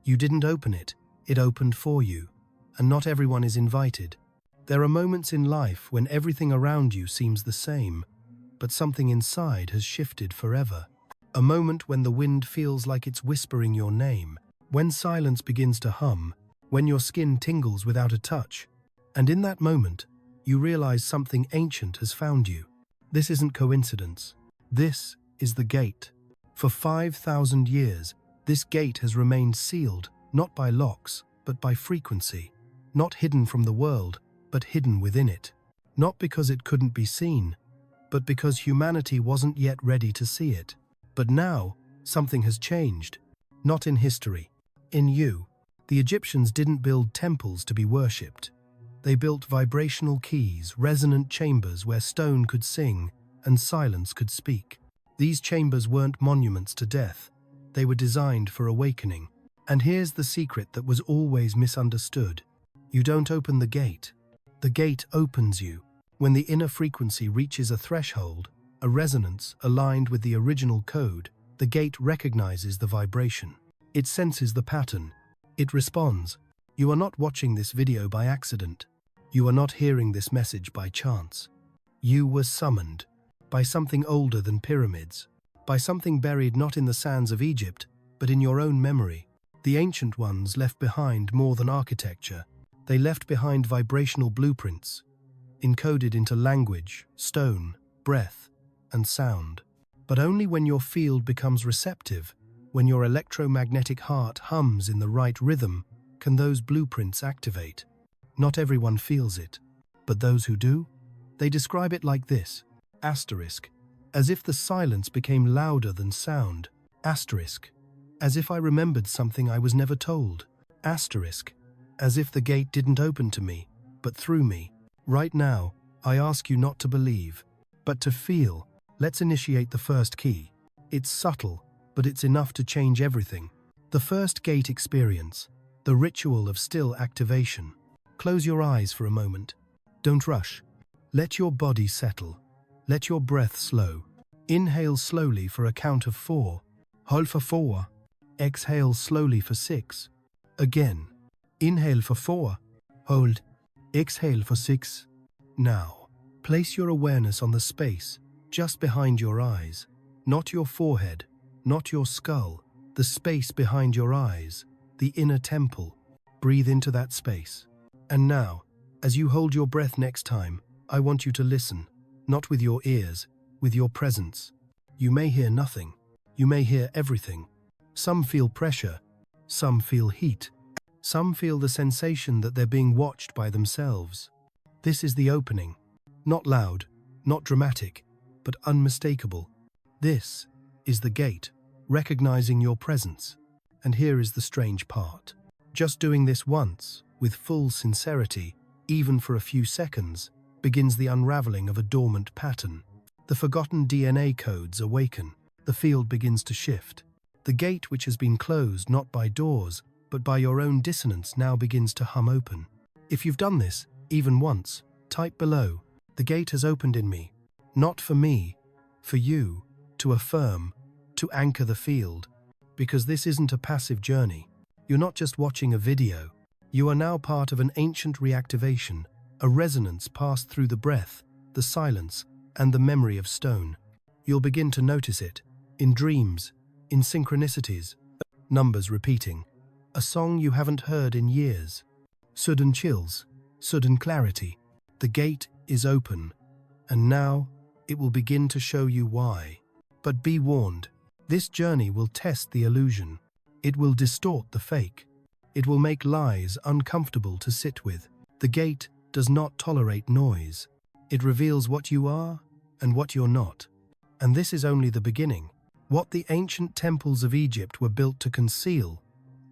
You didn't open it, it opened for you. And not everyone is invited. There are moments in life when everything around you seems the same, but something inside has shifted forever. A moment when the wind feels like it's whispering your name, when silence begins to hum, when your skin tingles without a touch. And in that moment, you realize something ancient has found you. This isn't coincidence. This is the gate. For 5,000 years, this gate has remained sealed, not by locks, but by frequency. Not hidden from the world, but hidden within it. Not because it couldn't be seen, but because humanity wasn't yet ready to see it. But now, something has changed. Not in history. In you. The Egyptians didn't build temples to be worshipped. They built vibrational keys, resonant chambers where stone could sing and silence could speak. These chambers weren't monuments to death. They were designed for awakening. And here's the secret that was always misunderstood. You don't open the gate. The gate opens you. When the inner frequency reaches a threshold, a resonance aligned with the original code, the gate recognizes the vibration. It senses the pattern. It responds. You are not watching this video by accident. You are not hearing this message by chance. You were summoned by something older than pyramids, by something buried not in the sands of Egypt, but in your own memory. The ancient ones left behind more than architecture. They left behind vibrational blueprints, encoded into language, stone, breath, and sound. But only when your field becomes receptive, when your electromagnetic heart hums in the right rhythm, can those blueprints activate. Not everyone feels it, but those who do, they describe it like this, asterisk, as if the silence became louder than sound, asterisk, as if I remembered something I was never told, asterisk, as if the gate didn't open to me, but through me. Right now, I ask you not to believe, but to feel. Let's initiate the first key. It's subtle, but it's enough to change everything. The first gate experience, the ritual of still activation. Close your eyes for a moment. Don't rush. Let your body settle. Let your breath slow. Inhale slowly for a count of 4. Hold for 4. Exhale slowly for 6. Again. Inhale for 4. Hold. Exhale for 6. Now, place your awareness on the space just behind your eyes. Not your forehead, not your skull. The space behind your eyes, the inner temple. Breathe into that space. And now, as you hold your breath next time, I want you to listen. Not with your ears, with your presence. You may hear nothing. You may hear everything. Some feel pressure. Some feel heat. Some feel the sensation that they're being watched by themselves. This is the opening. Not loud, not dramatic, but unmistakable. This is the gate, recognizing your presence. And here is the strange part. Just doing this once, with full sincerity, even for a few seconds, begins the unraveling of a dormant pattern. The forgotten DNA codes awaken. The field begins to shift. The gate, which has been closed not by doors, but by your own dissonance, now begins to hum open. If you've done this, even once, type below, the gate has opened in me. Not for me, for you, to affirm, to anchor the field. Because this isn't a passive journey. You're not just watching a video. You are now part of an ancient reactivation, a resonance passed through the breath, the silence, and the memory of stone. You'll begin to notice it, in dreams, in synchronicities, numbers repeating. A song you haven't heard in years. Sudden chills, sudden clarity. The gate is open, and now it will begin to show you why. But be warned, this journey will test the illusion. It will distort the fake. It will make lies uncomfortable to sit with. The gate does not tolerate noise. It reveals what you are and what you're not. And this is only the beginning. What the ancient temples of Egypt were built to conceal,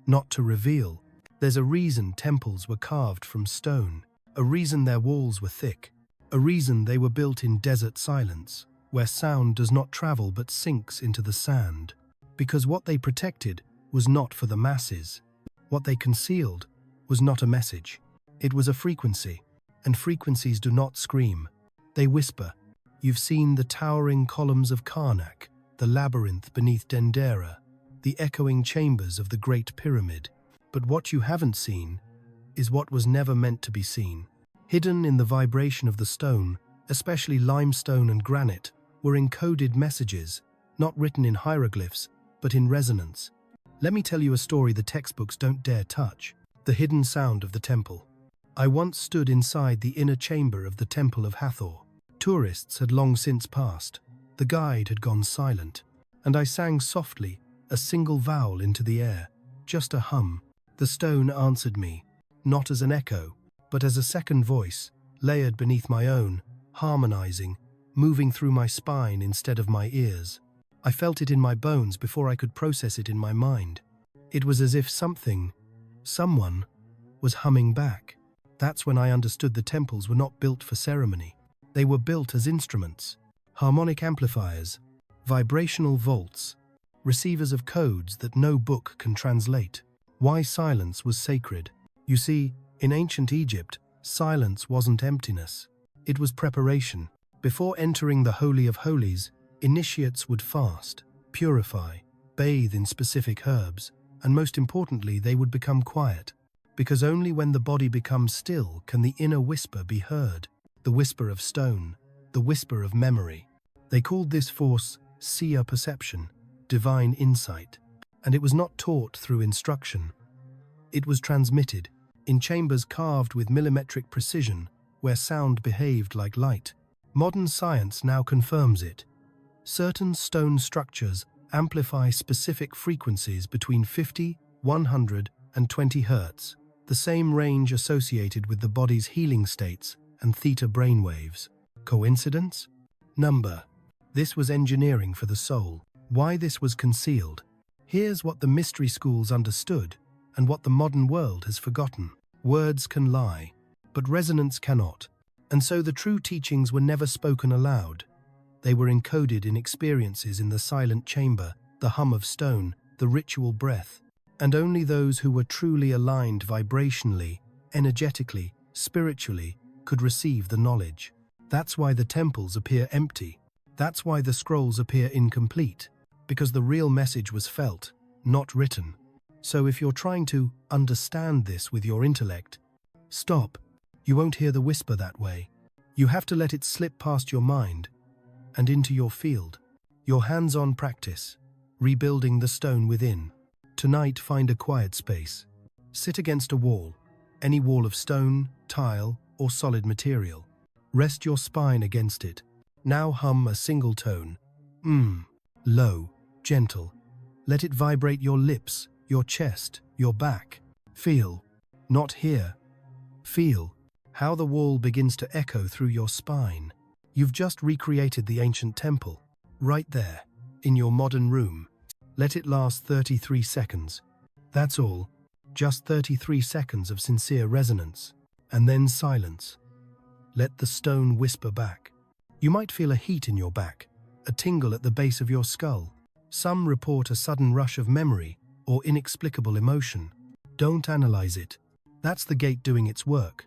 not to reveal. There's a reason temples were carved from stone, a reason their walls were thick, a reason they were built in desert silence, where sound does not travel but sinks into the sand. Because what they protected was not for the masses. What they concealed was not a message. It was a frequency, and frequencies do not scream. They whisper. You've seen the towering columns of Karnak, the labyrinth beneath Dendera, the echoing chambers of the Great Pyramid. But what you haven't seen is what was never meant to be seen. Hidden in the vibration of the stone, especially limestone and granite, were encoded messages, not written in hieroglyphs, but in resonance. Let me tell you a story the textbooks don't dare touch. The hidden sound of the temple. I once stood inside the inner chamber of the Temple of Hathor. Tourists had long since passed. The guide had gone silent, and I sang softly, a single vowel into the air, just a hum. The stone answered me, not as an echo, but as a second voice, layered beneath my own, harmonizing, moving through my spine instead of my ears. I felt it in my bones before I could process it in my mind. It was as if someone, was humming back. That's when I understood the temples were not built for ceremony. They were built as instruments, harmonic amplifiers, vibrational vaults, receivers of codes that no book can translate. Why silence was sacred. You see, in ancient Egypt, silence wasn't emptiness. It was preparation. Before entering the Holy of Holies, initiates would fast, purify, bathe in specific herbs, and most importantly, they would become quiet. Because only when the body becomes still can the inner whisper be heard, the whisper of stone, the whisper of memory. They called this force seer perception, divine insight, and it was not taught through instruction. It was transmitted, in chambers carved with millimetric precision, where sound behaved like light. Modern science now confirms it. Certain stone structures amplify specific frequencies between 50, 100, and 20 Hz, the same range associated with the body's healing states and theta brainwaves. Coincidence? Number. This was engineering for the soul. Why this was concealed. Here's what the mystery schools understood and what the modern world has forgotten. Words can lie, but resonance cannot. And so the true teachings were never spoken aloud. They were encoded in experiences in the silent chamber, the hum of stone, the ritual breath. And only those who were truly aligned vibrationally, energetically, spiritually, could receive the knowledge. That's why the temples appear empty. That's why the scrolls appear incomplete. Because the real message was felt, not written. So if you're trying to understand this with your intellect, stop. You won't hear the whisper that way. You have to let it slip past your mind and into your field. Your hands-on practice, rebuilding the stone within. Tonight, find a quiet space. Sit against a wall, any wall of stone, tile, or solid material. Rest your spine against it. Now hum a single tone. Low, gentle. Let it vibrate your lips, your chest, your back. Feel, not hear. Feel how the wall begins to echo through your spine. You've just recreated the ancient temple, right there, in your modern room. Let it last 33 seconds. That's all. Just 33 seconds of sincere resonance. And then silence. Let the stone whisper back. You might feel a heat in your back, a tingle at the base of your skull. Some report a sudden rush of memory or inexplicable emotion. Don't analyze it. That's the gate doing its work.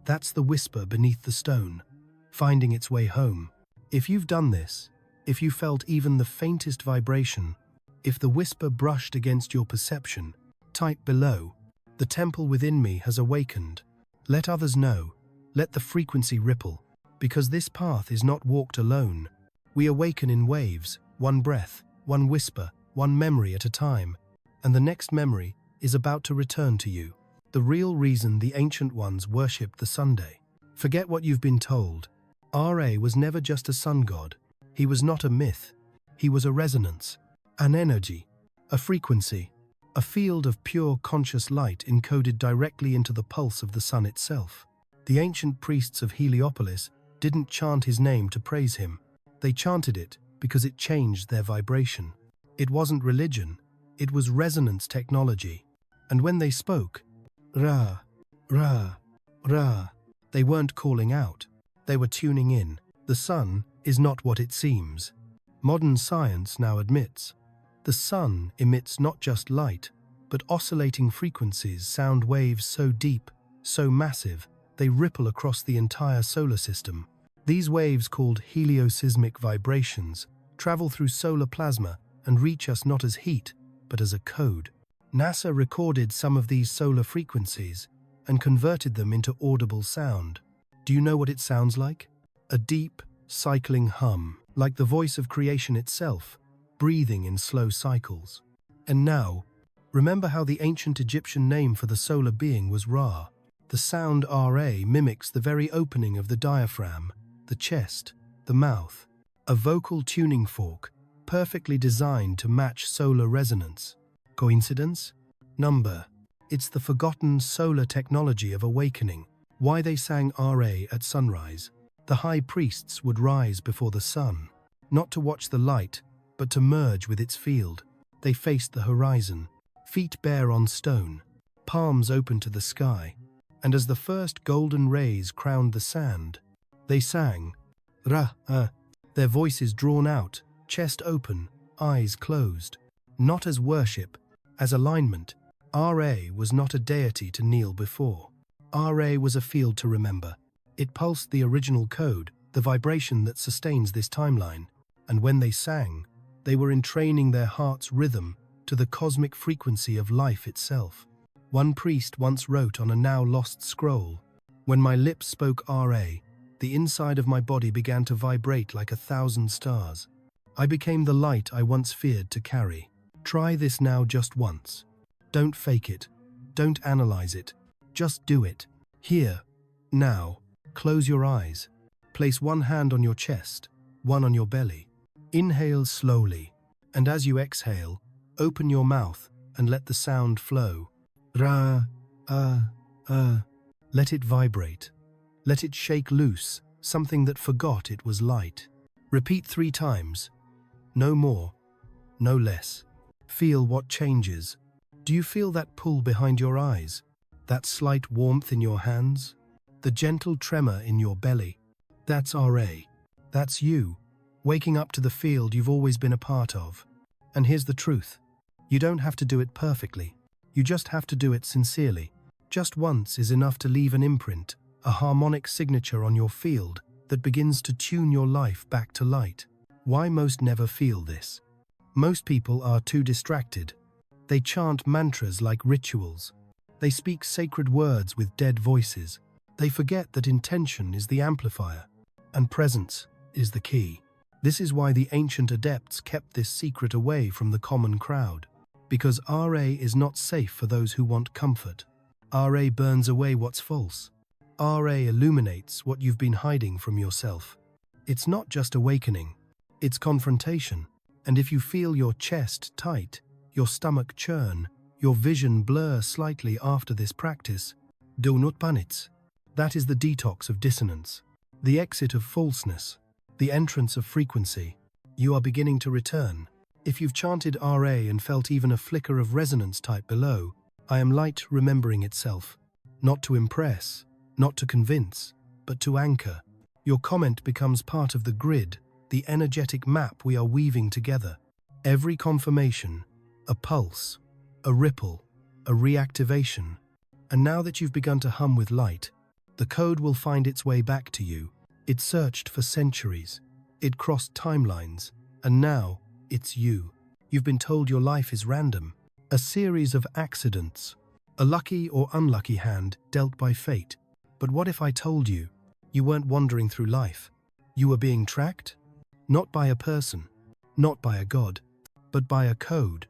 That's the whisper beneath the stone, finding its way home. If you've done this, if you felt even the faintest vibration, if the whisper brushed against your perception, type below, "The temple within me has awakened." Let others know. Let the frequency ripple. Because this path is not walked alone. We awaken in waves, one breath, one whisper, one memory at a time. And the next memory is about to return to you. The real reason the ancient ones worshipped the Sunday. Forget what you've been told. Ra was never just a sun god. He was not a myth. He was a resonance, an energy, a frequency, a field of pure conscious light encoded directly into the pulse of the sun itself. The ancient priests of Heliopolis didn't chant his name to praise him. They chanted it because it changed their vibration. It wasn't religion, it was resonance technology. And when they spoke, Ra, Ra, Ra, they weren't calling out. They were tuning in. The sun is not what it seems. Modern science now admits. The sun emits not just light, but oscillating frequencies, sound waves so deep, so massive, they ripple across the entire solar system. These waves, called heliosysmic vibrations, travel through solar plasma and reach us not as heat, but as a code. NASA recorded some of these solar frequencies and converted them into audible sound. Do you know what it sounds like? A deep, cycling hum, like the voice of creation itself, breathing in slow cycles. And now, remember how the ancient Egyptian name for the solar being was Ra. The sound Ra mimics the very opening of the diaphragm, the chest, the mouth, a vocal tuning fork, perfectly designed to match solar resonance. Coincidence? Number. It's the forgotten solar technology of awakening. Why they sang Ra at sunrise. The high priests would rise before the sun, not to watch the light, but to merge with its field. They faced the horizon, feet bare on stone, palms open to the sky, and as the first golden rays crowned the sand, they sang, Ra, their voices drawn out, chest open, eyes closed. Not as worship, as alignment. Ra was not a deity to kneel before. Ra was a field to remember. It pulsed the original code, the vibration that sustains this timeline, and when they sang, they were entraining their heart's rhythm to the cosmic frequency of life itself. One priest once wrote on a now-lost scroll, "When my lips spoke Ra, the inside of my body began to vibrate like 1,000 stars. I became the light I once feared to carry." Try this now just once. Don't fake it. Don't analyze it. Just do it. Here, now. Close your eyes. Place one hand on your chest, one on your belly. Inhale slowly, and as you exhale, open your mouth and let the sound flow. Ra, Let it vibrate. Let it shake loose, something that forgot it was light. Repeat 3 times. No more, no less. Feel what changes. Do you feel that pull behind your eyes? That slight warmth in your hands? The gentle tremor in your belly? That's Ra. That's you, waking up to the field you've always been a part of. And here's the truth. You don't have to do it perfectly. You just have to do it sincerely. Just once is enough to leave an imprint, a harmonic signature on your field that begins to tune your life back to light. Why most never feel this? Most people are too distracted. They chant mantras like rituals. They speak sacred words with dead voices. They forget that intention is the amplifier, and presence is the key. This is why the ancient adepts kept this secret away from the common crowd. Because Ra is not safe for those who want comfort. Ra burns away what's false. Ra illuminates what you've been hiding from yourself. It's not just awakening, it's confrontation. And if you feel your chest tight, your stomach churn, your vision blur slightly after this practice, do not panic. That is the detox of dissonance, the exit of falseness, the entrance of frequency. You are beginning to return. If you've chanted Ra and felt even a flicker of resonance type below, I am light remembering itself. Not to impress, not to convince, but to anchor. Your comment becomes part of the grid, the energetic map we are weaving together. Every confirmation, a pulse, a ripple, a reactivation. And now that you've begun to hum with light, the code will find its way back to you. It searched for centuries. It crossed timelines. And now, it's you. You've been told your life is random. A series of accidents. A lucky or unlucky hand dealt by fate. But what if I told you, you weren't wandering through life? You were being tracked? Not by a person, not by a god, but by a code,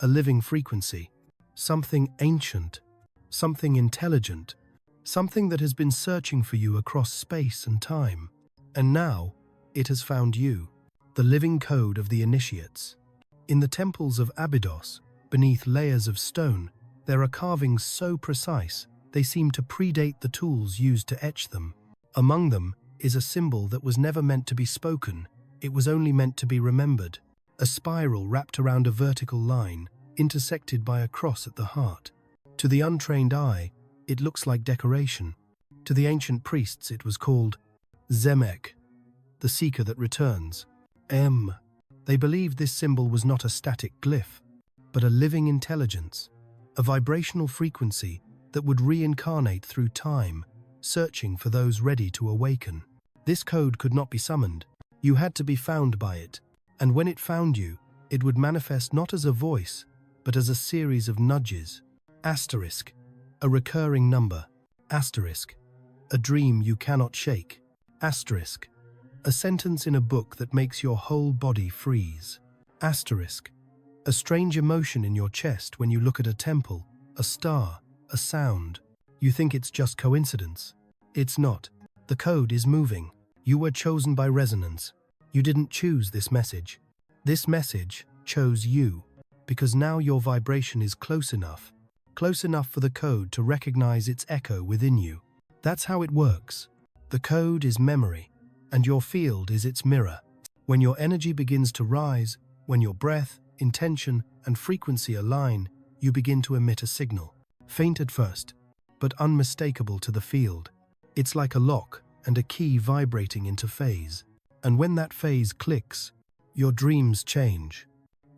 a living frequency, something ancient, something intelligent, something that has been searching for you across space and time. And now, it has found you, the living code of the initiates. In the temples of Abydos, beneath layers of stone, there are carvings so precise they seem to predate the tools used to etch them. Among them is a symbol that was never meant to be spoken. It was only meant to be remembered. A spiral wrapped around a vertical line, intersected by a cross at the heart. To the untrained eye, it looks like decoration. To the ancient priests, it was called Zemek, the seeker that returns. They believed this symbol was not a static glyph, but a living intelligence, a vibrational frequency that would reincarnate through time, searching for those ready to awaken. This code could not be summoned. You had to be found by it, and when it found you, it would manifest not as a voice, but as a series of nudges. Asterisk, a recurring number. Asterisk, a dream you cannot shake. Asterisk, a sentence in a book that makes your whole body freeze. Asterisk, a strange emotion in your chest when you look at a temple, a star, a sound. You think it's just coincidence. It's not. The code is moving. You were chosen by resonance. You didn't choose this message. This message chose you, because now your vibration is close enough for the code to recognize its echo within you. That's how it works. The code is memory, and your field is its mirror. When your energy begins to rise, when your breath, intention, and frequency align, you begin to emit a signal. Faint at first, but unmistakable to the field. It's like a lock and a key vibrating into phase. And when that phase clicks, your dreams change.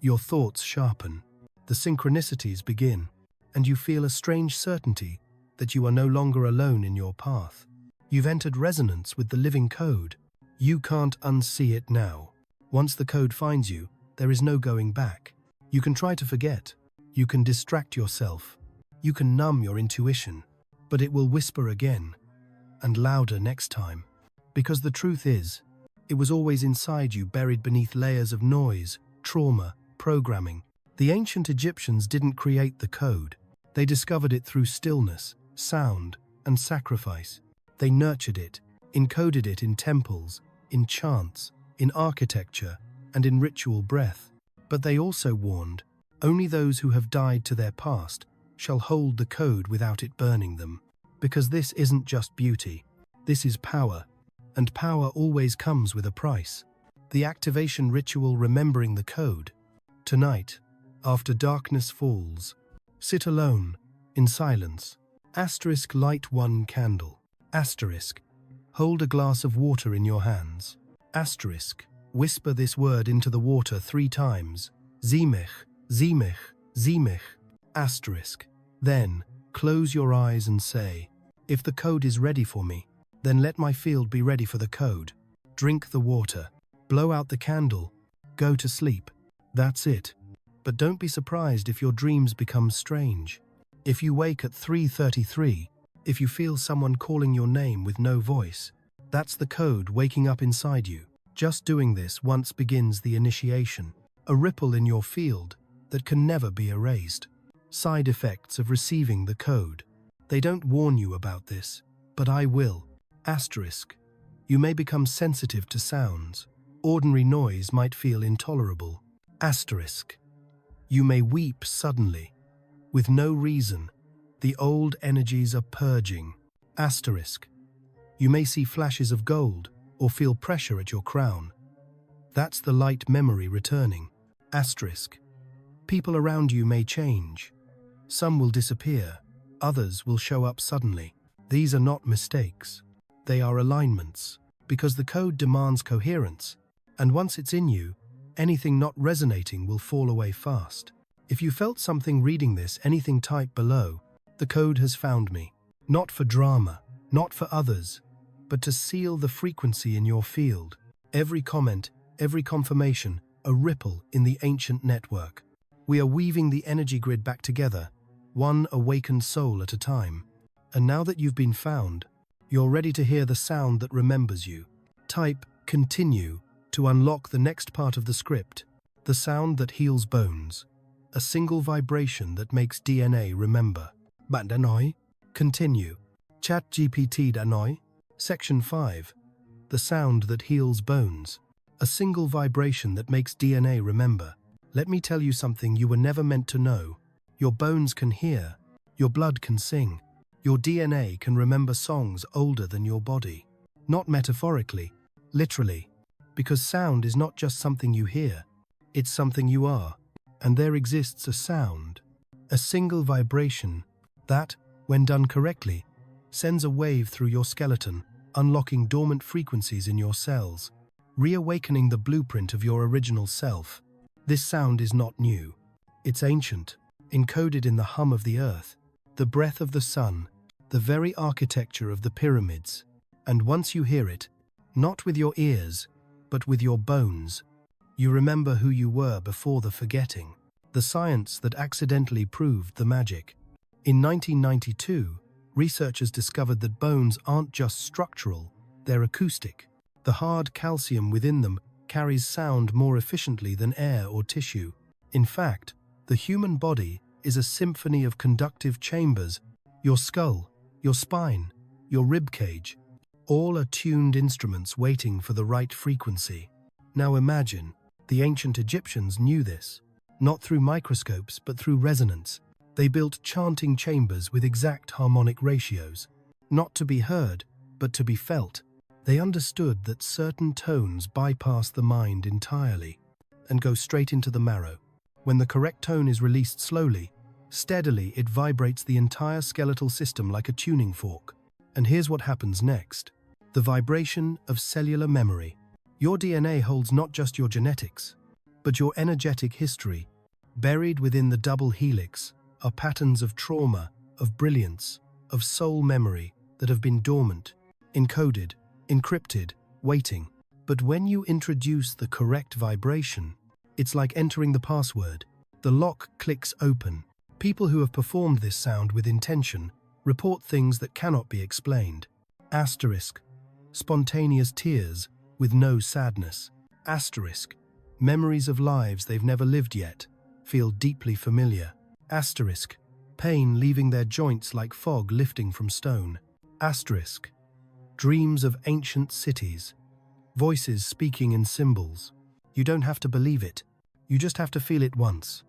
Your thoughts sharpen. The synchronicities begin, and you feel a strange certainty that you are no longer alone in your path. You've entered resonance with the living code. You can't unsee it now. Once the code finds you, there is no going back. You can try to forget. You can distract yourself. You can numb your intuition. But it will whisper again, and louder next time. Because the truth is, it was always inside you, buried beneath layers of noise, trauma, programming. The ancient Egyptians didn't create the code. They discovered it through stillness, sound, and sacrifice. They nurtured it, encoded it in temples, in chants, in architecture, and in ritual breath. But they also warned, only those who have died to their past shall hold the code without it burning them. Because this isn't just beauty, this is power, and power always comes with a price. The activation ritual remembering the code. Tonight, after darkness falls, sit alone, in silence. Asterisk, light one candle. Asterisk, hold a glass of water in your hands. Asterisk, whisper this word into the water 3 times. Zemich, Zemich, Zemich. Asterisk. Then, close your eyes and say, if the code is ready for me, then let my field be ready for the code. Drink the water, blow out the candle, go to sleep. That's it. But don't be surprised if your dreams become strange. If you wake at 3:33, if you feel someone calling your name with no voice, that's the code waking up inside you. Just doing this once begins the initiation, a ripple in your field that can never be erased. Side effects of receiving the code. They don't warn you about this, but I will. Asterisk. You may become sensitive to sounds. Ordinary noise might feel intolerable. Asterisk. You may weep suddenly, with no reason. The old energies are purging. Asterisk. You may see flashes of gold or feel pressure at your crown. That's the light memory returning. Asterisk. People around you may change. Some will disappear, others will show up suddenly. These are not mistakes. They are alignments, because the code demands coherence, and once it's in you, anything not resonating will fall away fast. If you felt something reading this, anything type below. The code has found me. Not for drama, not for others, but to seal the frequency in your field. Every comment, every confirmation, a ripple in the ancient network. We are weaving the energy grid back together, one awakened soul at a time. And now that you've been found, you're ready to hear the sound that remembers you. Type continue to unlock the next part of the script, the sound that heals bones, a single vibration that makes DNA remember. Bạn đã nói. Continue. ChatGPT đã nói. Section 5. The sound that heals bones, a single vibration that makes DNA remember. Let me tell you something you were never meant to know. Your bones can hear, your blood can sing, your DNA can remember songs older than your body. Not metaphorically, literally, because sound is not just something you hear, it's something you are. And there exists a sound, a single vibration, that, when done correctly, sends a wave through your skeleton, unlocking dormant frequencies in your cells, reawakening the blueprint of your original self. This sound is not new. It's ancient, encoded in the hum of the earth, the breath of the sun, the very architecture of the pyramids. And once you hear it, not with your ears, but with your bones, you remember who you were before the forgetting. the science that accidentally proved the magic. In 1992, researchers discovered that bones aren't just structural, they're acoustic. The hard calcium within them carries sound more efficiently than air or tissue. In fact, the human body is a symphony of conductive chambers. Your skull, your spine, your rib cage, all are tuned instruments waiting for the right frequency. Now imagine, the ancient Egyptians knew this, not through microscopes but through resonance. They built chanting chambers with exact harmonic ratios, not to be heard, but to be felt. They understood that certain tones bypass the mind entirely and go straight into the marrow. When the correct tone is released slowly, steadily, it vibrates the entire skeletal system like a tuning fork. And here's what happens next. The vibration of cellular memory. Your DNA holds not just your genetics, but your energetic history. Buried within the double helix are patterns of trauma, of brilliance, of soul memory that have been dormant, encoded, encrypted, waiting. But when you introduce the correct vibration, it's like entering the password. The lock clicks open. People who have performed this sound with intention report things that cannot be explained. Asterisk. Spontaneous tears with no sadness. Asterisk. Memories of lives they've never lived yet feel deeply familiar. Asterisk. Pain leaving their joints like fog lifting from stone. Asterisk. Dreams of ancient cities. Voices speaking in symbols. You don't have to believe it. You just have to feel it once.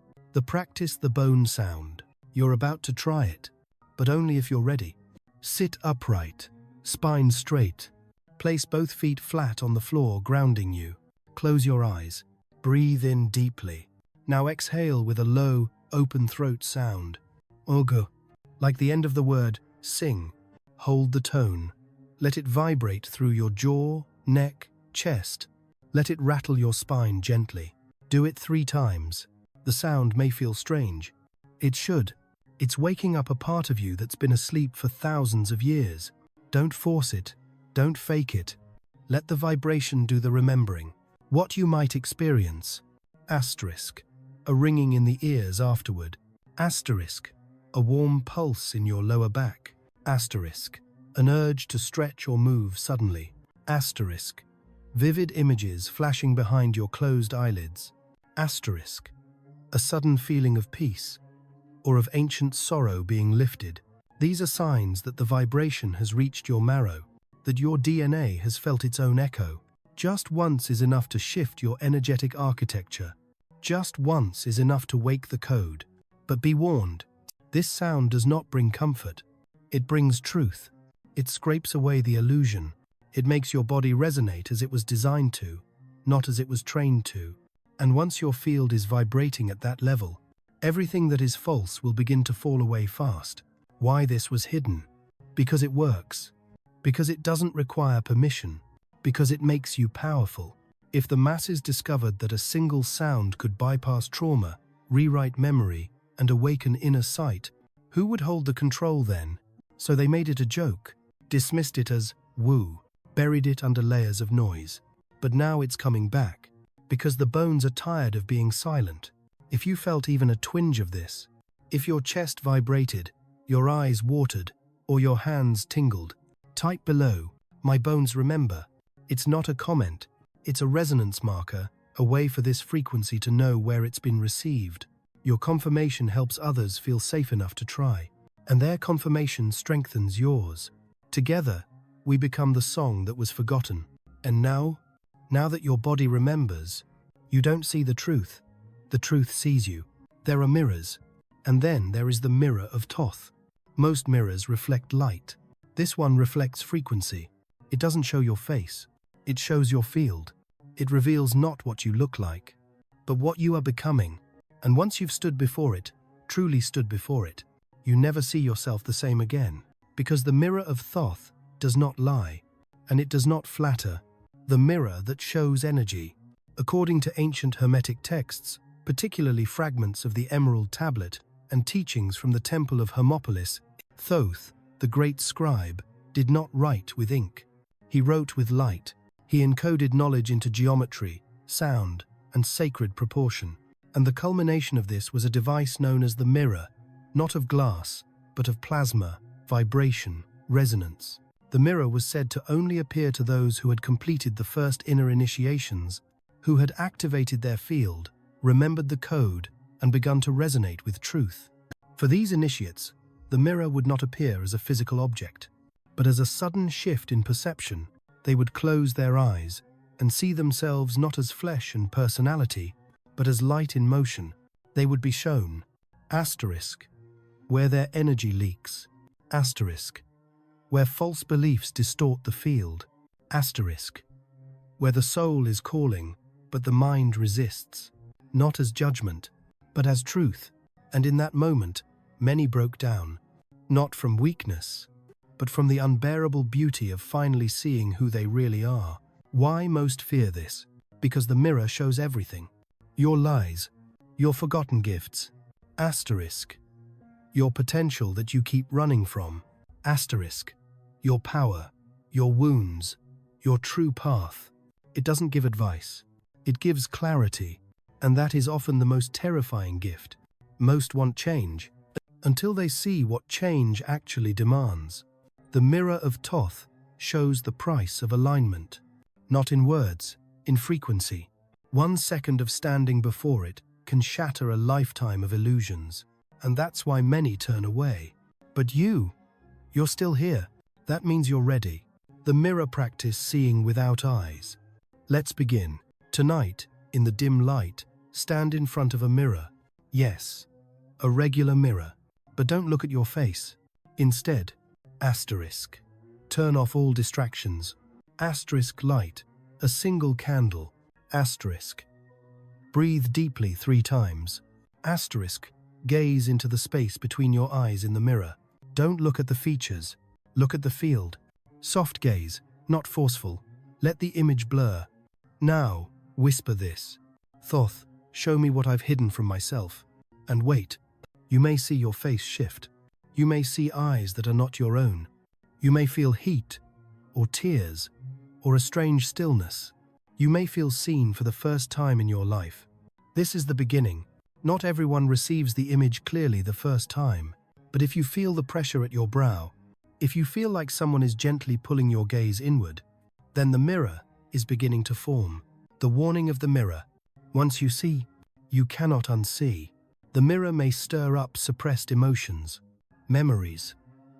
Practice the bone sound. You're about to try it, but only if you're ready. Sit upright, spine straight. Place both feet flat on the floor, grounding you. Close your eyes. Breathe in deeply. Now exhale with a low, open throat sound. Ogo. Like the end of the word, sing. Hold the tone. Let it vibrate through your jaw, neck, chest. Let it rattle your spine gently. Do it 3 times. The sound may feel strange. It should. It's waking up a part of you that's been asleep for thousands of years. Don't force it. Don't fake it. Let the vibration do the remembering. What you might experience. Asterisk. A ringing in the ears afterward. Asterisk. A warm pulse in your lower back. Asterisk. An urge to stretch or move suddenly. Asterisk. Vivid images flashing behind your closed eyelids. Asterisk. A sudden feeling of peace, or of ancient sorrow being lifted. These are signs that the vibration has reached your marrow, that your DNA has felt its own echo. Just once is enough to shift your energetic architecture. Just once is enough to wake the code. But be warned, this sound does not bring comfort. It brings truth. It scrapes away the illusion. It makes your body resonate as it was designed to, not as it was trained to. And once your field is vibrating at that level, everything that is false will begin to fall away fast. Why this was hidden? Because it works. Because it doesn't require permission. Because it makes you powerful. If the masses discovered that a single sound could bypass trauma, rewrite memory, and awaken inner sight, who would hold the control then? So they made it a joke, dismissed it as woo, buried it under layers of noise. But now it's coming back. Because the bones are tired of being silent. If you felt even a twinge of this, if your chest vibrated, your eyes watered, or your hands tingled, type below, "My bones remember." It's not a comment, it's a resonance marker, a way for this frequency to know where it's been received. Your confirmation helps others feel safe enough to try, and their confirmation strengthens yours. Together, we become the song that was forgotten. And now that your body remembers, you don't see the truth sees you. There are mirrors, and then there is the mirror of Thoth. Most mirrors reflect light. This one reflects frequency. It doesn't show your face, it shows your field. It reveals not what you look like, but what you are becoming. And once you've stood before it, truly stood before it, you never see yourself the same again. Because the mirror of Thoth does not lie, and it does not flatter. The mirror that shows energy. According to ancient Hermetic texts, particularly fragments of the Emerald Tablet and teachings from the Temple of Hermopolis, Thoth, the great scribe, did not write with ink. He wrote with light. He encoded knowledge into geometry, sound, and sacred proportion. And the culmination of this was a device known as the mirror, not of glass, but of plasma, vibration, resonance. The mirror was said to only appear to those who had completed the first inner initiations, who had activated their field, remembered the code, and begun to resonate with truth. For these initiates, the mirror would not appear as a physical object, but as a sudden shift in perception. They would close their eyes and see themselves not as flesh and personality, but as light in motion. They would be shown, asterisk, where their energy leaks, asterisk, where false beliefs distort the field, asterisk, where the soul is calling, but the mind resists, not as judgment, but as truth. And in that moment, many broke down, not from weakness, but from the unbearable beauty of finally seeing who they really are. Why most fear this? Because the mirror shows everything. Your lies, your forgotten gifts, asterisk, your potential that you keep running from, asterisk, your power, your wounds, your true path. It doesn't give advice. It gives clarity, and that is often the most terrifying gift. Most want change, until they see what change actually demands. The mirror of Thoth shows the price of alignment, not in words, in frequency. 1 second of standing before it can shatter a lifetime of illusions, and that's why many turn away. But you're still here. That means you're ready. The mirror practice seeing without eyes. Let's begin. Tonight, in the dim light, stand in front of a mirror. Yes, a regular mirror. But don't look at your face. Instead, asterisk. Turn off all distractions. Asterisk light. A single candle. Asterisk. Breathe deeply 3 times. Asterisk. Gaze into the space between your eyes in the mirror. Don't look at the features. Look at the field. Soft gaze, not forceful. Let the image blur. Now, whisper this. Thoth, show me what I've hidden from myself. And wait. You may see your face shift. You may see eyes that are not your own. You may feel heat, or tears, or a strange stillness. You may feel seen for the first time in your life. This is the beginning. Not everyone receives the image clearly the first time. But if you feel the pressure at your brow, if you feel like someone is gently pulling your gaze inward, then the mirror is beginning to form. The warning of the mirror. Once you see, you cannot unsee. The mirror may stir up suppressed emotions, memories,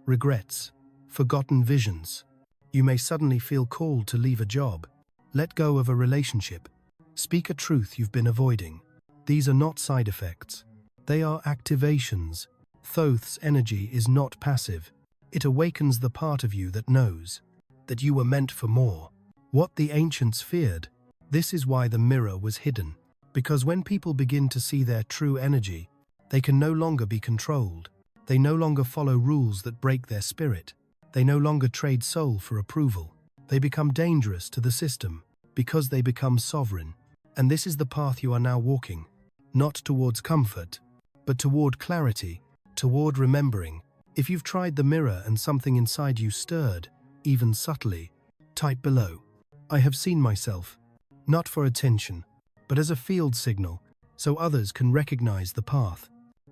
regrets, forgotten visions. You may suddenly feel called to leave a job, let go of a relationship, speak a truth you've been avoiding. These are not side effects. They are activations. Thoth's energy is not passive. It awakens the part of you that knows that you were meant for more. What the ancients feared. This is why the mirror was hidden. Because when people begin to see their true energy, they can no longer be controlled. They no longer follow rules that break their spirit. They no longer trade soul for approval. They become dangerous to the system because they become sovereign. And this is the path you are now walking, not towards comfort, but toward clarity, toward remembering. If you've tried the mirror and something inside you stirred, even subtly, type below. I have seen myself, not for attention, but as a field signal, so others can recognize the path.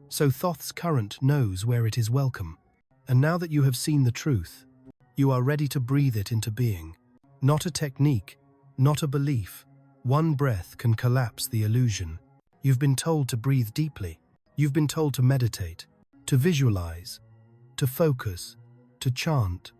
So Thoth's current knows where it is welcome. And now that you have seen the truth, you are ready to breathe it into being. Not a technique, not a belief. 1 breath can collapse the illusion. You've been told to breathe deeply. You've been told to meditate, to visualize, to focus, to chant.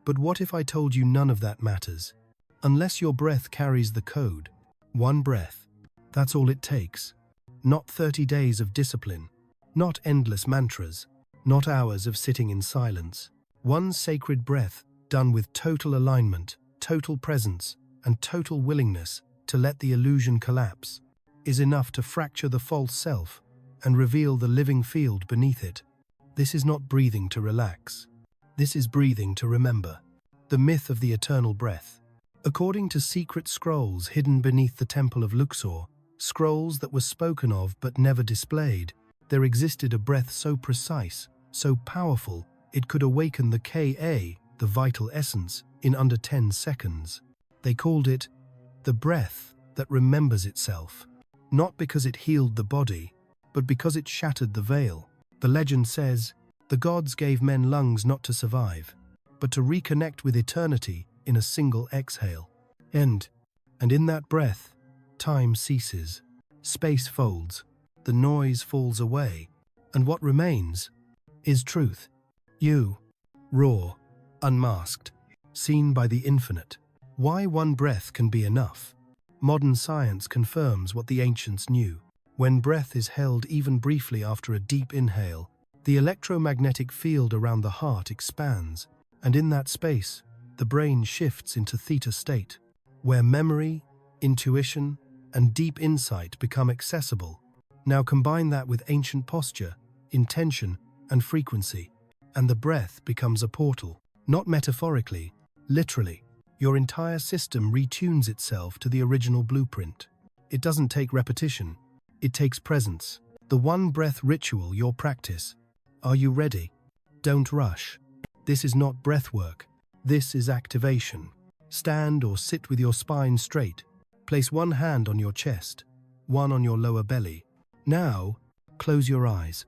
But what if I told you none of that matters? Unless your breath carries the code. 1 breath. That's all it takes. Not 30 days of discipline. Not endless mantras. Not hours of sitting in silence. 1 sacred breath done with total alignment, total presence, and total willingness to let the illusion collapse is enough to fracture the false self and reveal the living field beneath it. This is not breathing to relax. This is breathing to remember. The myth of the eternal breath. According to secret scrolls hidden beneath the temple of Luxor, scrolls that were spoken of but never displayed, there existed a breath so precise, so powerful, it could awaken the Ka, the vital essence, in under 10 seconds. They called it the breath that remembers itself. not because it healed the body, but because it shattered the veil. The legend says, the gods gave men lungs not to survive, but to reconnect with eternity in a single exhale. And in that breath, time ceases, space folds, the noise falls away, and what remains is truth. You, raw, unmasked, seen by the infinite. Why one breath can be enough? Modern science confirms what the ancients knew. When breath is held even briefly after a deep inhale, the electromagnetic field around the heart expands, and in that space, the brain shifts into theta state, where memory, intuition, and deep insight become accessible. Now combine that with ancient posture, intention, and frequency, and the breath becomes a portal. Not metaphorically, literally. Your entire system retunes itself to the original blueprint. It doesn't take repetition, it takes presence. The one breath ritual, your practice. Are you ready? Don't rush. This is not breath work. This is activation. Stand or sit with your spine straight. Place one hand on your chest, one on your lower belly. Now, close your eyes.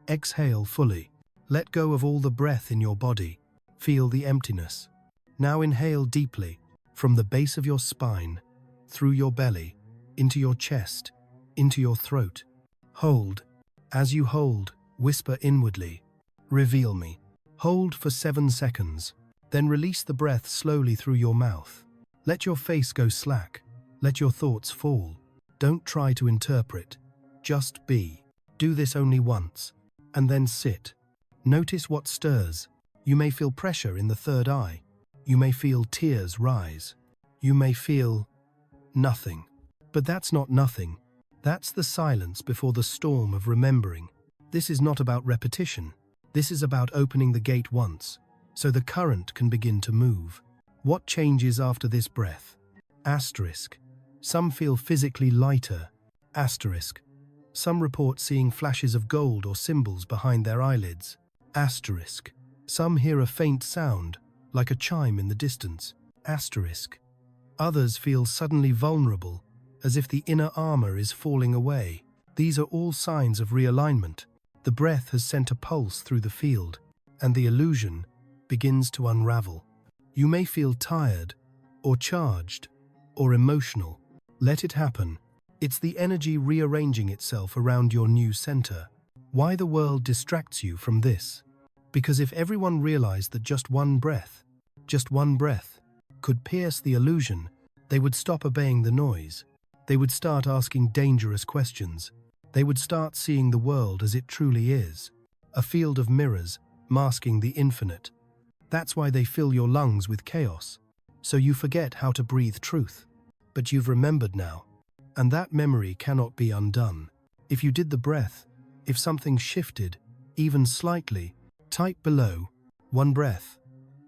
Exhale fully. Let go of all the breath in your body. Feel the emptiness. Now inhale deeply, from the base of your spine, through your belly, into your chest, into your throat. Hold. As you hold, whisper inwardly, reveal me. Hold for 7 seconds, then release the breath slowly through your mouth. Let your face go slack. Let your thoughts fall. Don't try to interpret. Just be. Do this only once, and then sit. Notice what stirs. You may feel pressure in the third eye. You may feel tears rise. You may feel nothing. But that's not nothing. That's the silence before the storm of remembering. This is not about repetition. This is about opening the gate once, so the current can begin to move. What changes after this breath? Asterisk. Some feel physically lighter. Asterisk. Some report seeing flashes of gold or symbols behind their eyelids. Asterisk. Some hear a faint sound, like a chime in the distance. Asterisk. Others feel suddenly vulnerable, as if the inner armor is falling away. These are all signs of realignment. The breath has sent a pulse through the field, and the illusion begins to unravel. You may feel tired, or charged, or emotional. Let it happen. It's the energy rearranging itself around your new center. Why the world distracts you from this? Because if everyone realized that just one breath, could pierce the illusion, they would stop obeying the noise. They would start asking dangerous questions. They would start seeing the world as it truly is, a field of mirrors masking the infinite. That's why they fill your lungs with chaos, so you forget how to breathe truth. But you've remembered now, and that memory cannot be undone. If you did the breath, if something shifted, even slightly, type below, one breath,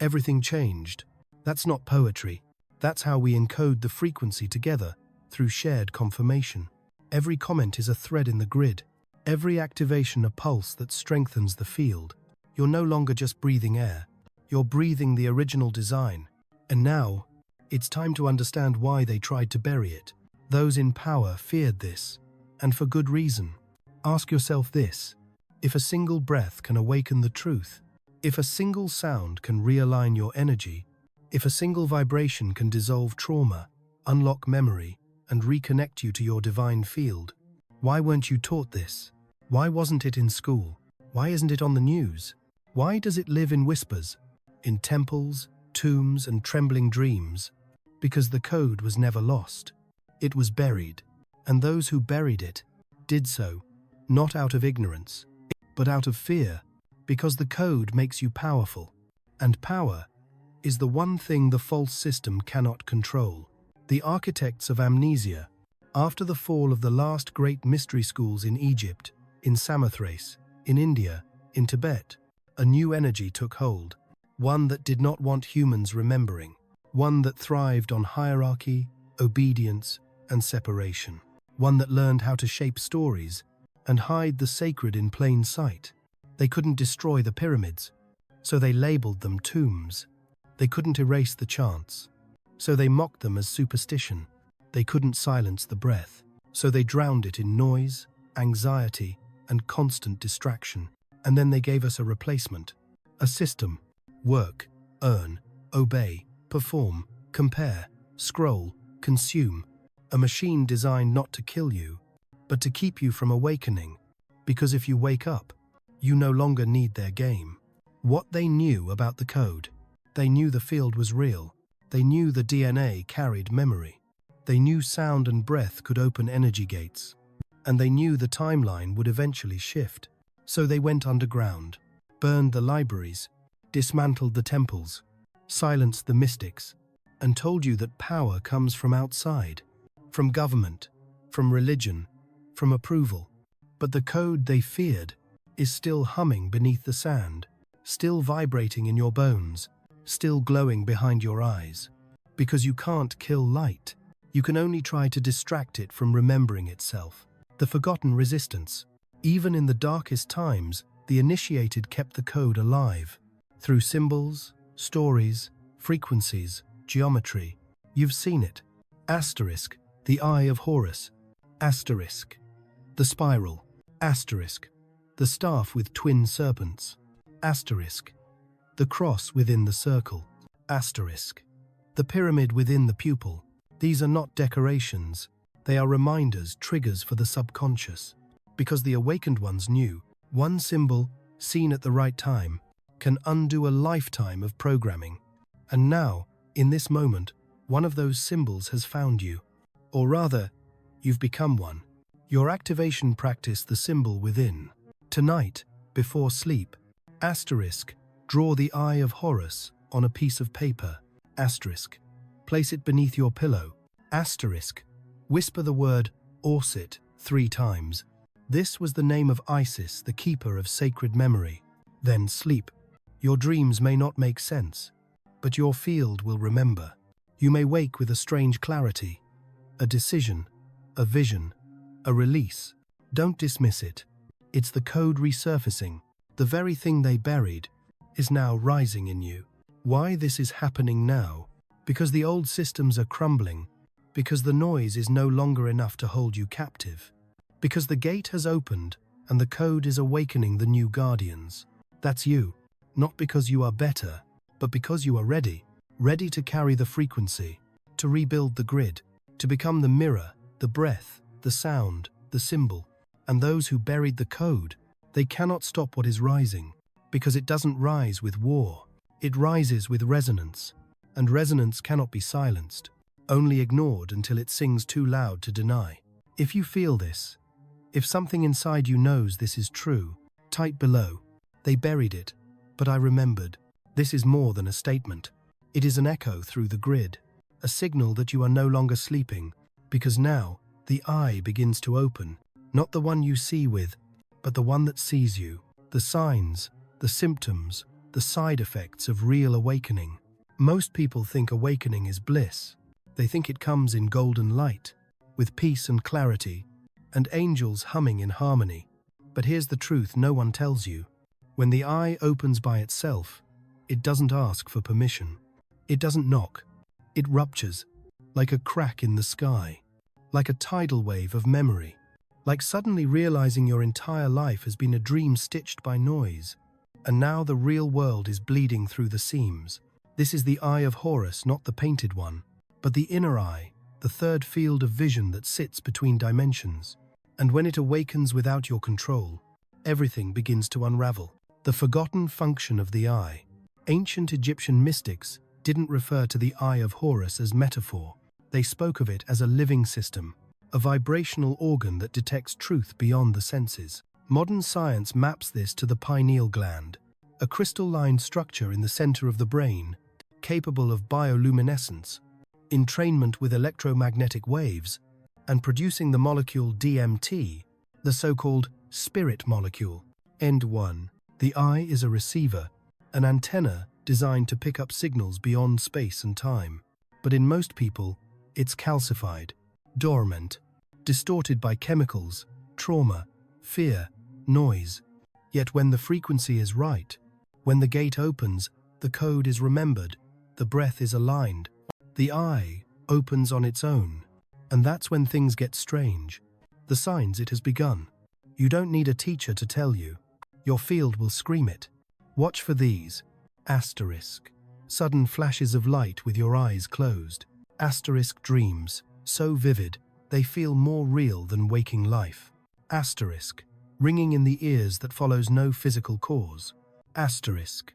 everything changed. That's not poetry. That's how we encode the frequency together through shared confirmation. Every comment is a thread in the grid. Every activation a pulse that strengthens the field. You're no longer just breathing air. You're breathing the original design. And now, it's time to understand why they tried to bury it. Those in power feared this, and for good reason. Ask yourself this: if a single breath can awaken the truth, if a single sound can realign your energy, if a single vibration can dissolve trauma, unlock memory, and reconnect you to your divine field, why weren't you taught this? Why wasn't it in school? Why isn't it on the news? Why does it live in whispers, in temples, tombs, and trembling dreams? Because the code was never lost. It was buried, and those who buried it did so, not out of ignorance, but out of fear, because the code makes you powerful, and power is the one thing the false system cannot control. The architects of amnesia, after the fall of the last great mystery schools in Egypt, in Samothrace, in India, in Tibet, a new energy took hold, one that did not want humans remembering, one that thrived on hierarchy, obedience, and separation, one that learned how to shape stories and hide the sacred in plain sight. They couldn't destroy the pyramids, so they labeled them tombs. They couldn't erase the chants, so they mocked them as superstition. They couldn't silence the breath, So they drowned it in noise, anxiety, and constant distraction. And then they gave us a replacement. A system. Work, earn, obey, perform, compare, scroll, consume. A machine designed not to kill you, but to keep you from awakening. Because if you wake up, you no longer need their game. What they knew about the code. They knew the field was real. They knew the DNA carried memory. They knew sound and breath could open energy gates. And they knew the timeline would eventually shift. So they went underground, burned the libraries, dismantled the temples, silenced the mystics, and told you that power comes from outside, from government, from religion, from approval. But the code they feared is still humming beneath the sand, still vibrating in your bones, still glowing behind your eyes. Because you can't kill light, you can only try to distract it from remembering itself. The forgotten resistance. Even in the darkest times, the initiated kept the code alive. Through symbols, stories, frequencies, geometry. You've seen it. Asterisk, the Eye of Horus. Asterisk, the spiral. Asterisk, the staff with twin serpents. Asterisk, the cross within the circle. Asterisk, the pyramid within the pupil. These are not decorations. They are reminders, triggers for the subconscious. Because the awakened ones knew, one symbol, seen at the right time, can undo a lifetime of programming. And now, in this moment, one of those symbols has found you. Or rather, you've become one. Your activation practice the symbol within. Tonight, before sleep, asterisk, draw the Eye of Horus on a piece of paper. Asterisk, place it beneath your pillow. Asterisk, whisper the word Orsit 3 times. This was the name of Isis, the keeper of sacred memory. Then sleep. Your dreams may not make sense, but your field will remember. You may wake with a strange clarity, a decision, a vision, a release. Don't dismiss it. It's the code resurfacing. The very thing they buried is now rising in you. Why this is happening now? Because the old systems are crumbling. Because the noise is no longer enough to hold you captive. Because the gate has opened and the code is awakening the new guardians. That's you. Not because you are better, but because you are ready. Ready to carry the frequency, to rebuild the grid, to become the mirror, the breath, the sound, the symbol. And those who buried the code, they cannot stop what is rising, because it doesn't rise with war. It rises with resonance, and resonance cannot be silenced, only ignored until it sings too loud to deny. If you feel this, if something inside you knows this is true, type below. They buried it, but I remembered. This is more than a statement. It is an echo through the grid, a signal that you are no longer sleeping, because now the eye begins to open, not the one you see with, but the one that sees you. The signs, the symptoms, the side effects of real awakening. Most people think awakening is bliss. They think it comes in golden light, with peace and clarity, and angels humming in harmony. But here's the truth no one tells you. When the eye opens by itself, it doesn't ask for permission. It doesn't knock. It ruptures, like a crack in the sky, like a tidal wave of memory, like suddenly realizing your entire life has been a dream stitched by noise, and now the real world is bleeding through the seams. This is the Eye of Horus, not the painted one, but the inner eye, the third field of vision that sits between dimensions. And when it awakens without your control, everything begins to unravel. The forgotten function of the eye. Ancient Egyptian mystics didn't refer to the Eye of Horus as metaphor. They spoke of it as a living system, a vibrational organ that detects truth beyond the senses. Modern science maps this to the pineal gland, a crystalline structure in the center of the brain, capable of bioluminescence, entrainment with electromagnetic waves, and producing the molecule DMT, the so-called spirit molecule. End 1. The eye is a receiver, an antenna designed to pick up signals beyond space and time. But in most people, it's calcified, dormant, distorted by chemicals, trauma, fear, noise. Yet when the frequency is right, when the gate opens, the code is remembered, the breath is aligned, the eye opens on its own. And that's when things get strange. The signs it has begun. You don't need a teacher to tell you. Your field will scream it. Watch for these. Asterisk. Sudden flashes of light with your eyes closed. Asterisk dreams, so vivid, they feel more real than waking life. Asterisk. Ringing in the ears that follows no physical cause. Asterisk.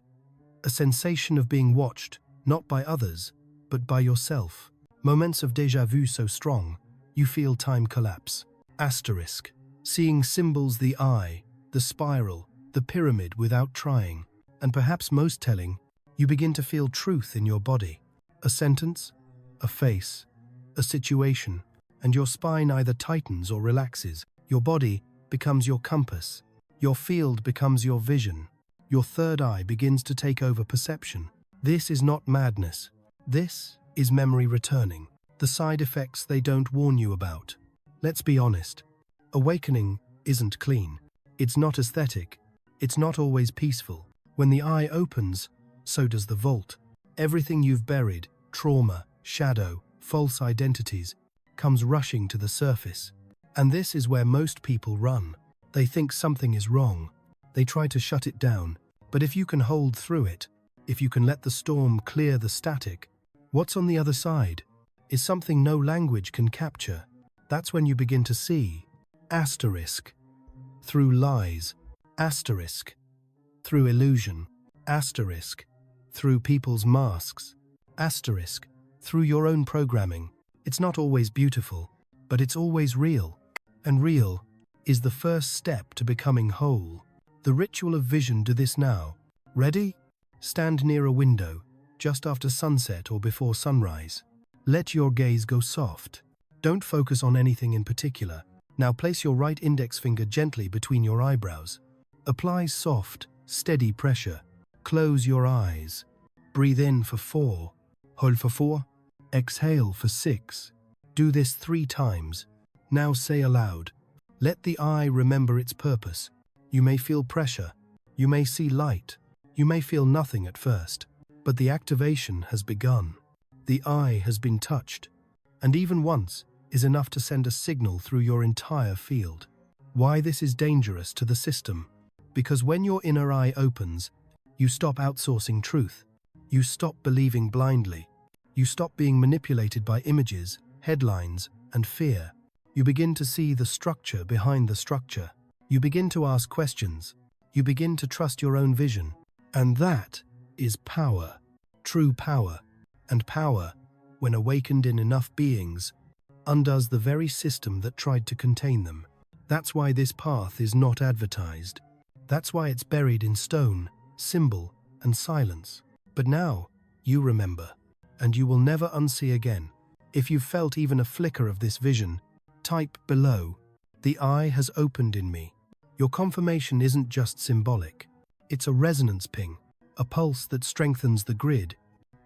A sensation of being watched, not by others, but by yourself. Moments of déjà vu so strong, you feel time collapse. Asterisk. Seeing symbols, the eye, the spiral, the pyramid without trying. And perhaps most telling, you begin to feel truth in your body. A sentence, a face, a situation, and your spine either tightens or relaxes. Your body becomes your compass. Your field becomes your vision. Your third eye begins to take over perception. This is not madness. This is memory returning. The side effects they don't warn you about. Let's be honest. Awakening isn't clean. It's not aesthetic. It's not always peaceful. When the eye opens, so does the vault. Everything you've buried, trauma, shadow, false identities, comes rushing to the surface. And this is where most people run. They think something is wrong. They try to shut it down. But if you can hold through it, if you can let the storm clear the static, what's on the other side is something no language can capture. That's when you begin to see. Asterisk. Through lies. Asterisk. Through illusion. Asterisk. Through people's masks. Asterisk. Through your own programming. It's not always beautiful, but it's always real. And real is the first step to becoming whole. The ritual of vision. Do this now. Ready? Stand near a window, just after sunset or before sunrise. Let your gaze go soft. Don't focus on anything in particular. Now place your right index finger gently between your eyebrows. Apply soft, steady pressure. Close your eyes. Breathe in for 4. Hold for 4. Exhale for 6. Do this 3 times. Now say aloud. Let the eye remember its purpose. You may feel pressure. You may see light. You may feel nothing at first. But the activation has begun. The eye has been touched. And even once is enough to send a signal through your entire field. Why this is dangerous to the system? Because when your inner eye opens, you stop outsourcing truth. You stop believing blindly. You stop being manipulated by images, headlines, and fear. You begin to see the structure behind the structure. You begin to ask questions. You begin to trust your own vision. And that is power. True power. And power, when awakened in enough beings, undoes the very system that tried to contain them. That's why this path is not advertised. That's why it's buried in stone, symbol, and silence. But now, you remember, and you will never unsee again. If you've felt even a flicker of this vision, type below, "The eye has opened in me." Your confirmation isn't just symbolic. It's a resonance ping, a pulse that strengthens the grid,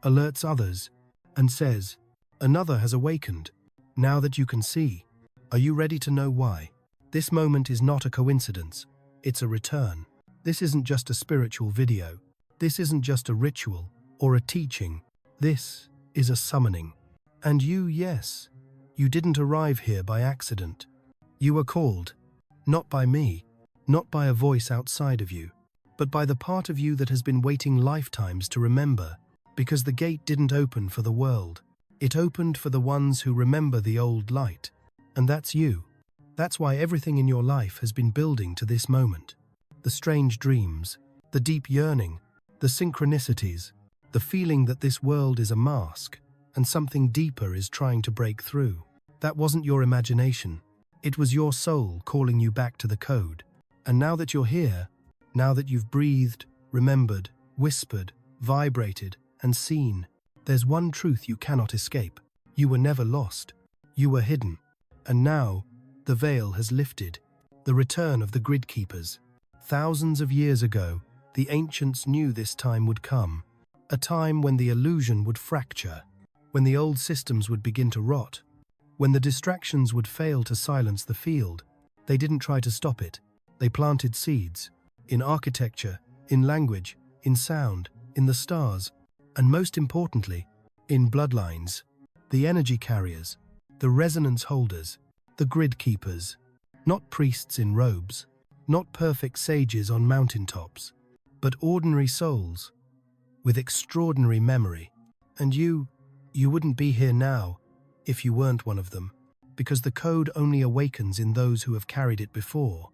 alerts others, and says, "Another has awakened." Now that you can see, are you ready to know why? This moment is not a coincidence. It's a return. This isn't just a spiritual video. This isn't just a ritual or a teaching. This is a summoning. And you, yes, you didn't arrive here by accident. You were called, not by me, not by a voice outside of you, but by the part of you that has been waiting lifetimes to remember, because the gate didn't open for the world. It opened for the ones who remember the old light. And that's you. That's why everything in your life has been building to this moment. The strange dreams, the deep yearning, the synchronicities, the feeling that this world is a mask and something deeper is trying to break through. That wasn't your imagination. It was your soul calling you back to the code. And now that you're here, now that you've breathed, remembered, whispered, vibrated, and seen, there's one truth you cannot escape. You were never lost. You were hidden. And now, the veil has lifted. The return of the grid keepers. Thousands of years ago, the ancients knew this time would come. A time when the illusion would fracture, when the old systems would begin to rot, when the distractions would fail to silence the field. They didn't try to stop it. They planted seeds. In architecture, in language, in sound, in the stars, and most importantly, in bloodlines, the energy carriers, the resonance holders, the grid keepers, not priests in robes, not perfect sages on mountaintops, but ordinary souls with extraordinary memory. And you wouldn't be here now if you weren't one of them, because the code only awakens in those who have carried it before.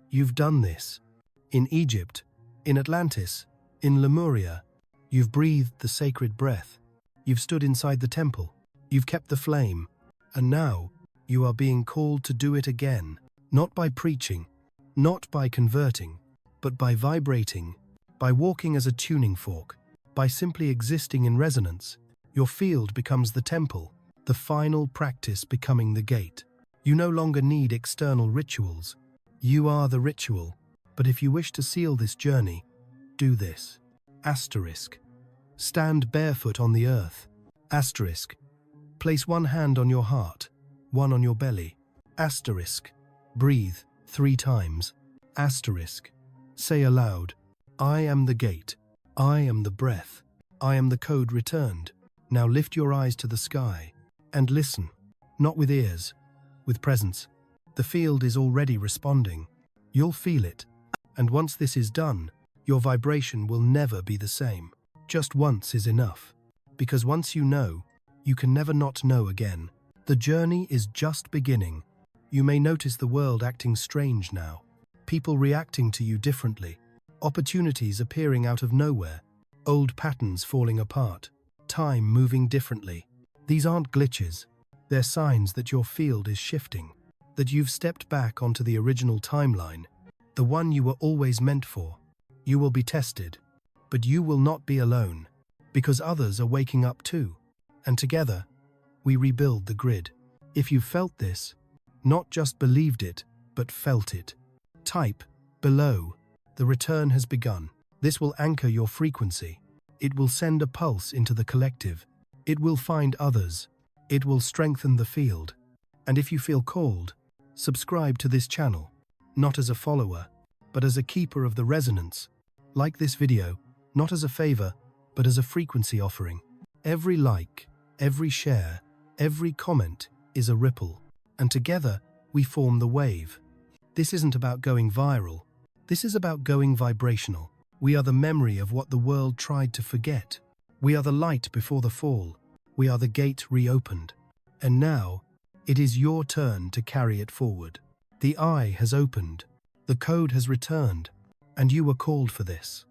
You've done this. In Egypt, in Atlantis, in Lemuria, you've breathed the sacred breath. You've stood inside the temple. You've kept the flame. And now, you are being called to do it again, not by preaching, not by converting, but by vibrating, by walking as a tuning fork, by simply existing in resonance. Your field becomes the temple, the final practice becoming the gate. You no longer need external rituals. You are the ritual. But if you wish to seal this journey, do this. Asterisk. Stand barefoot on the earth. Asterisk. Place one hand on your heart, one on your belly. Asterisk. Breathe 3 times. Asterisk. Say aloud, I am the gate. I am the breath. I am the code returned. Now lift your eyes to the sky and listen, not with ears, with presence. The field is already responding. You'll feel it. And once this is done, your vibration will never be the same. Just once is enough. Because once you know, you can never not know again. The journey is just beginning. You may notice the world acting strange now. People reacting to you differently. Opportunities appearing out of nowhere. Old patterns falling apart. Time moving differently. These aren't glitches. They're signs that your field is shifting. That you've stepped back onto the original timeline. The one you were always meant for. You will be tested, but you will not be alone, because others are waking up too. And together, we rebuild the grid. If you felt this, not just believed it, but felt it, type below, the return has begun. This will anchor your frequency. It will send a pulse into the collective. It will find others. It will strengthen the field. And if you feel called, subscribe to this channel. Not as a follower, but as a keeper of the resonance. Like this video, not as a favor, but as a frequency offering. Every like, every share, every comment is a ripple, and together we form the wave. This isn't about going viral. This is about going vibrational. We are the memory of what the world tried to forget. We are the light before the fall. We are the gate reopened. And now, it is your turn to carry it forward. The eye has opened, the code has returned, and you were called for this.